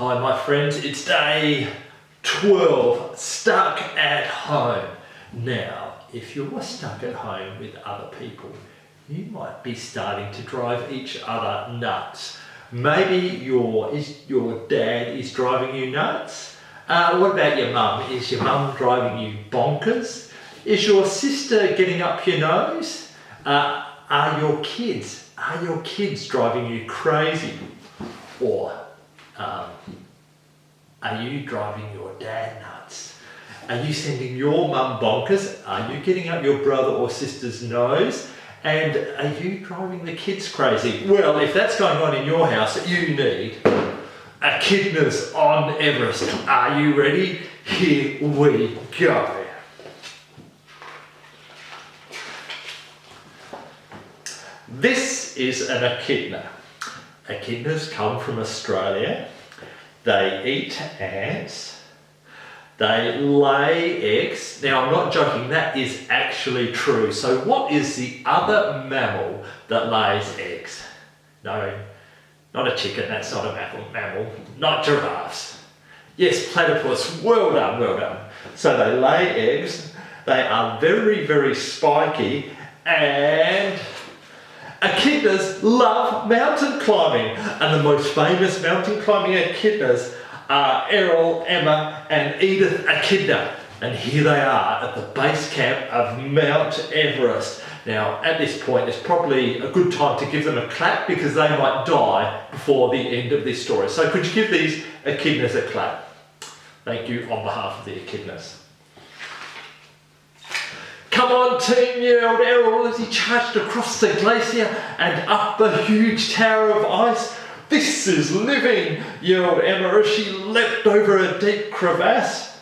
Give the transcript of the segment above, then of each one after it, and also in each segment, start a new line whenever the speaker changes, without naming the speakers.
Hi my friends, it's day 12, stuck at home. Now, if you're stuck at home with other people, you might be starting to drive each other nuts. Maybe your dad is driving you nuts. What about your mum? Is your mum driving you bonkers? Is your sister getting up your nose? Are your kids driving you crazy? Or are you driving your dad nuts? Are you sending your mum bonkers? Are you getting up your brother or sister's nose? And are you driving the kids crazy? Well, if that's going on in your house, you need Echidnas on Everest. Are you ready? Here we go. This is an echidna. Echidnas come from Australia. They eat ants. They lay eggs. Now, I'm not joking, that is actually true. So what is the other mammal that lays eggs? No, not a chicken, that's not a mammal. Not giraffes. Yes, platypus, well done, well done. So they lay eggs. They are very, very spiky, and echidnas love mountain climbing, and the most famous mountain climbing echidnas are Errol, Emma and Edith Echidna, and here they are at the base camp of Mount Everest. Now at this point it's probably a good time to give them a clap because they might die before the end of this story. So could you give these echidnas a clap? Thank you on behalf of the echidnas. Come on team, yelled Errol as he charged across the glacier and up the huge tower of ice. This is living, yelled Emma as she leapt over a deep crevasse.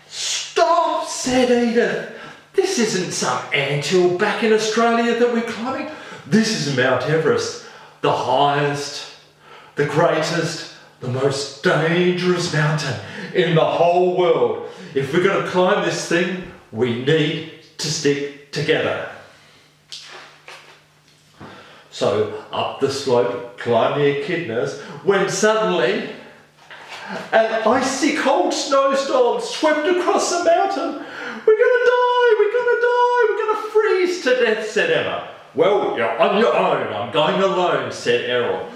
Stop, said Edith. This isn't some anthill back in Australia that we're climbing. This is Mount Everest, the highest, the greatest, the most dangerous mountain in the whole world. If we're going to climb this thing, we need to stick together. So up the slope climbed the echidnas when suddenly an icy cold snowstorm swept across the mountain. We're gonna freeze to death, said Emma. Well, you're on your own, I'm going alone, said Errol.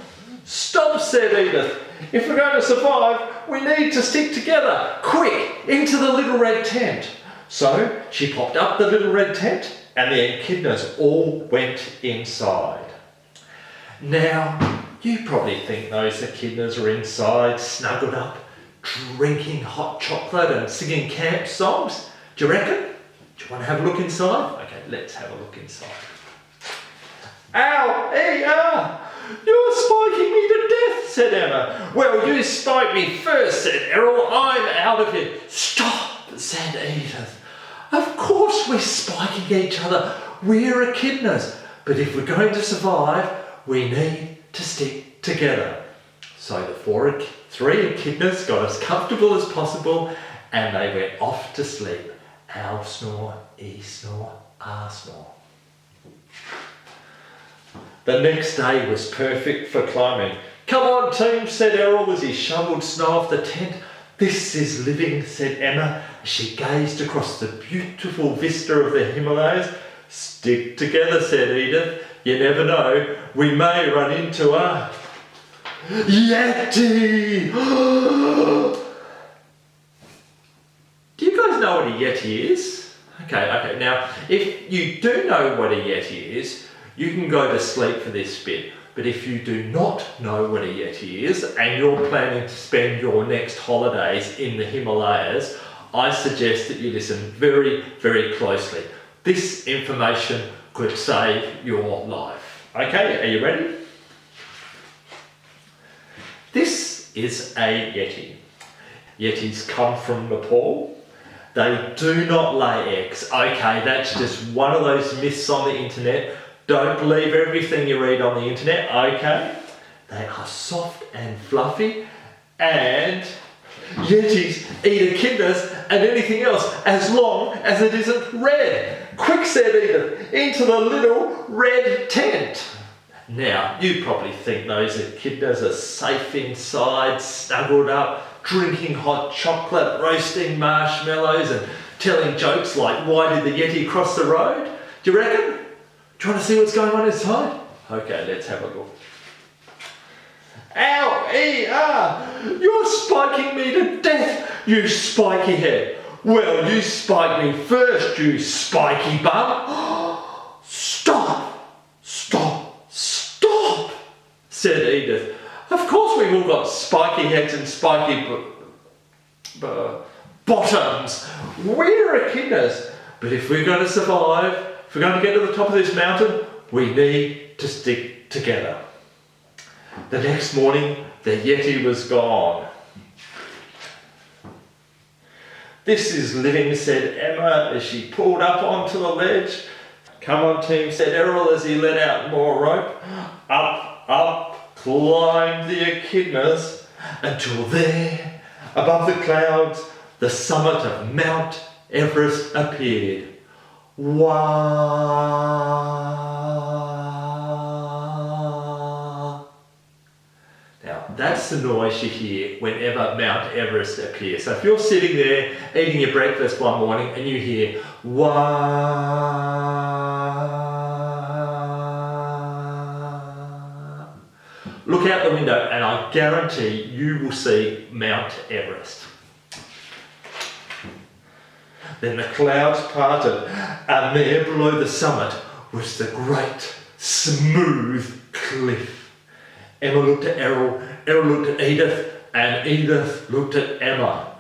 Stop, said Edith. If we're going to survive, we need to stick together. Quick, into the little red tent. So she popped up the little red tent and the echidnas all went inside. Now, you probably think those echidnas are inside, snuggled up, drinking hot chocolate and singing camp songs. Do you reckon? Do you want to have a look inside? Okay, let's have a look inside. Ow! Hey, you're spiking me to death, said Emma. Well, you spiked me first, said Errol. I'm out of here. Stop, said Edith. Of course we're spiking each other. We're echidnas. But if we're going to survive, we need to stick together. So the three echidnas got as comfortable as possible and they went off to sleep. Owl snore, E snore, R snore. The next day was perfect for climbing. Come on team, said Errol as he shoveled snow off the tent. This is living, said Emma as she gazed across the beautiful vista of the Himalayas. Stick together, said Edith. You never know, we may run into a Yeti! Do you guys know what a Yeti is? Okay, now if you do know what a Yeti is, you can go to sleep for this bit. But if you do not know what a Yeti is and you're planning to spend your next holidays in the Himalayas, I suggest that you listen very, very closely. This information could save your life. Okay, are you ready? This is a Yeti. Yetis come from Nepal. They do not lay eggs. Okay, that's just one of those myths on the internet. Don't believe everything you read on the internet, okay? They are soft and fluffy, and Yetis eat echidnas and anything else as long as it isn't red. Quick, said Edith, into the little red tent. Now, you probably think those echidnas are safe inside, snuggled up, drinking hot chocolate, roasting marshmallows and telling jokes like, why did the Yeti cross the road? Do you reckon? Do you want to see what's going on inside? Okay, let's have a look. Ow! You're spiking me to death, you spiky head. Well, you spiked me first, you spiky bum. Stop! Stop! Stop! Said Edith. Of course we've all got spiky heads and spiky bottoms. We're echidnas. But if we're going to survive, if we're going to get to the top of this mountain, we need to stick together. The next morning, the Yeti was gone. This is living, said Emma as she pulled up onto the ledge. Come on, team, said Errol as he let out more rope. Up, up, climbed the echidnas until there, above the clouds, the summit of Mount Everest appeared. Wah! Now, that's the noise you hear whenever Mount Everest appears. So if you're sitting there eating your breakfast one morning and you hear wah, look out the window and I guarantee you will see Mount Everest. Then the clouds parted, and there below the summit was the great, smooth cliff. Emma looked at Errol, Errol looked at Edith, and Edith looked at Emma.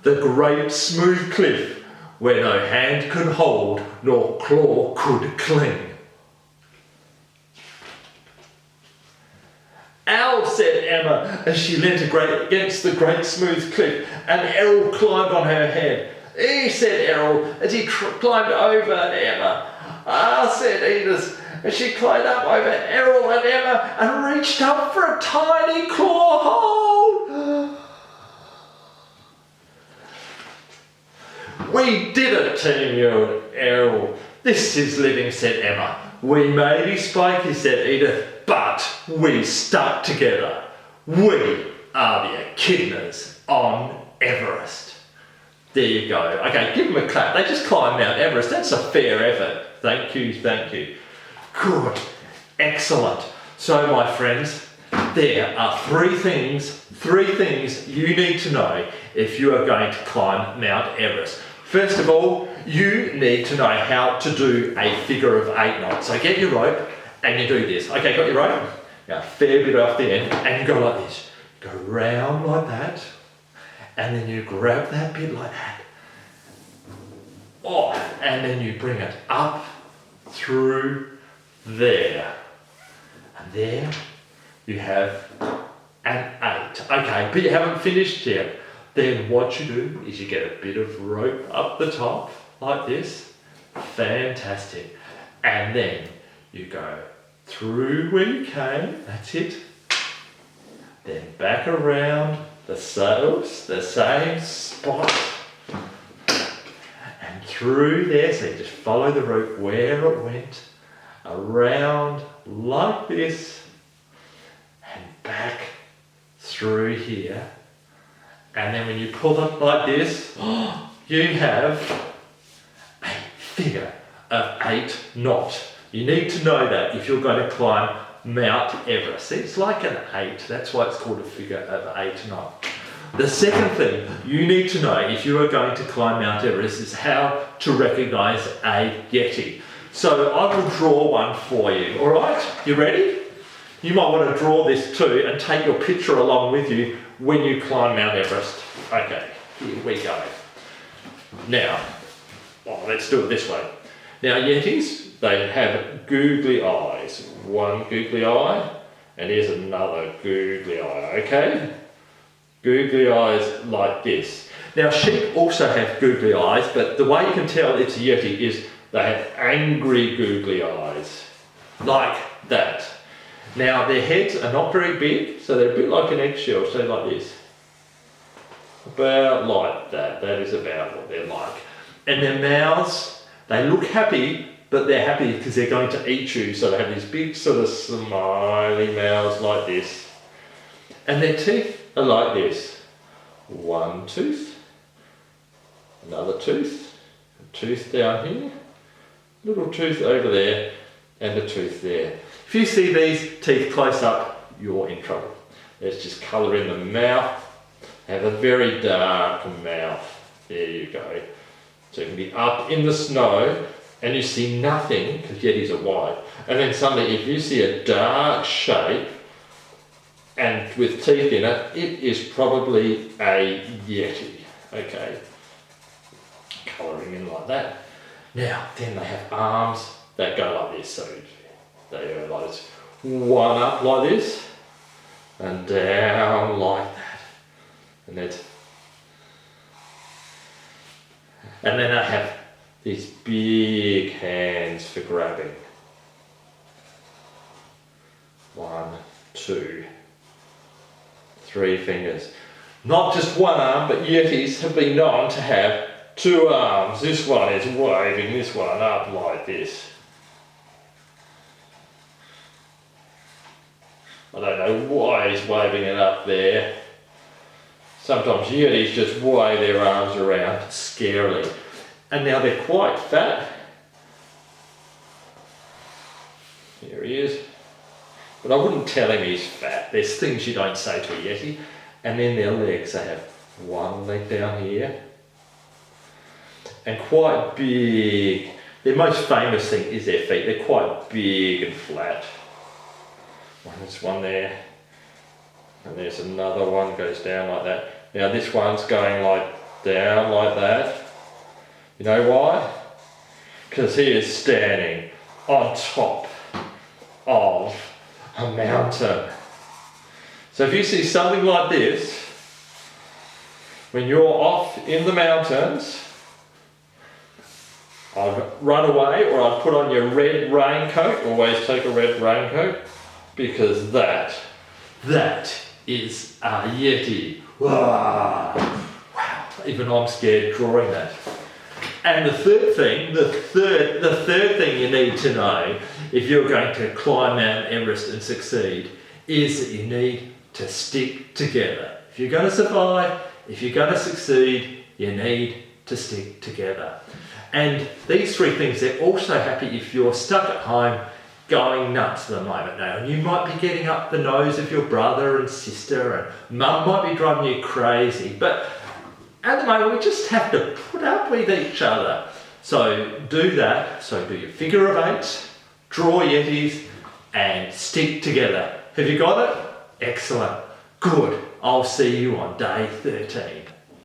The great, smooth cliff where no hand could hold, nor claw could cling. Ow, said Emma as she leant against the great, smooth cliff, and Errol climbed on her head. Said Errol as he climbed over Emma. Said Edith as she climbed up over Errol and Emma and reached up for a tiny claw hold. We did it, team, yelled Errol. This is living, said Emma. We may be spiky, said Edith, but we stuck together. We are the echidnas on Everest. There you go. Okay, give them a clap. They just climbed Mount Everest. That's a fair effort. Thank you, thank you. Good. Excellent. So, my friends, there are three things you need to know if you are going to climb Mount Everest. First of all, you need to know how to do a figure of 8 knots. So get your rope and you do this. Okay, got your rope? Now, a fair bit off the end and you go like this. Go round like that. And then you grab that bit like that, and then you bring it up through there. And there you have an 8. Okay, but you haven't finished yet. Then what you do is you get a bit of rope up the top, like this. Fantastic. And then you go through where you came, that's it. Then back around the sails, the same spot, and through there, so you just follow the rope where it went, around like this, and back through here, and then when you pull it like this, you have a figure of 8 knots. You need to know that if you're going to climb Mount Everest. It's like an 8, that's why it's called a figure of 8 knot. The second thing you need to know if you are going to climb Mount Everest is how to recognise a Yeti. So I will draw one for you, alright? You ready? You might want to draw this too and take your picture along with you when you climb Mount Everest. Okay, here we go. Now, let's do it this way. Now Yetis, they have googly eyes. One googly eye, and here's another googly eye, okay? Googly eyes like this. Now sheep also have googly eyes, but the way you can tell it's a Yeti is they have angry googly eyes, like that. Now their heads are not very big, so they're a bit like an eggshell, so like this. About like that, that is about what they're like. And their mouths, they look happy, but they're happy because they're going to eat you. So they have these big sort of smiley mouths like this. And their teeth are like this. One tooth, another tooth, a tooth down here, little tooth over there, and a tooth there. If you see these teeth close up, you're in trouble. There's just colour in the mouth. They have a very dark mouth. There you go. So you can be up in the snow and you see nothing because Yetis are white. And then suddenly if you see a dark shape and with teeth in it, it is probably a Yeti. Okay. Colouring in like that. Now, then they have arms that go like this. So they are like this. One up like this and down like that. And then I have these big hands for grabbing. 1, 2, 3 fingers. Not just one arm, but Yetis have been known to have 2 arms. This one is waving this one up like this. I don't know why he's waving it up there. Sometimes Yetis just wave their arms around scarily. And now they're quite fat. Here he is. But I wouldn't tell him he's fat. There's things you don't say to a Yeti. And then their legs, they have one leg down here. And quite big. Their most famous thing is their feet. They're quite big and flat. There's one there. And there's another one, goes down like that. Now this one's going like down like that. You know why? Because he is standing on top of a mountain. So if you see something like this, when you're off in the mountains, I'd run away or I'd put on your red raincoat. Always take a red raincoat, because that is a Yeti. Wow, even I'm scared drawing that. And the third thing you need to know if you're going to climb Mount Everest and succeed is that you need to stick together. If you're going to survive, if you're going to succeed, you need to stick together. And these 3 things, they're also happy if you're stuck at home going nuts at the moment now. And you might be getting up the nose of your brother and sister, and mum might be driving you crazy. But at the moment, we just have to put up with each other. So do that. So do your figure of 8, draw Yetis, and stick together. Have you got it? Excellent. Good. I'll see you on day 13.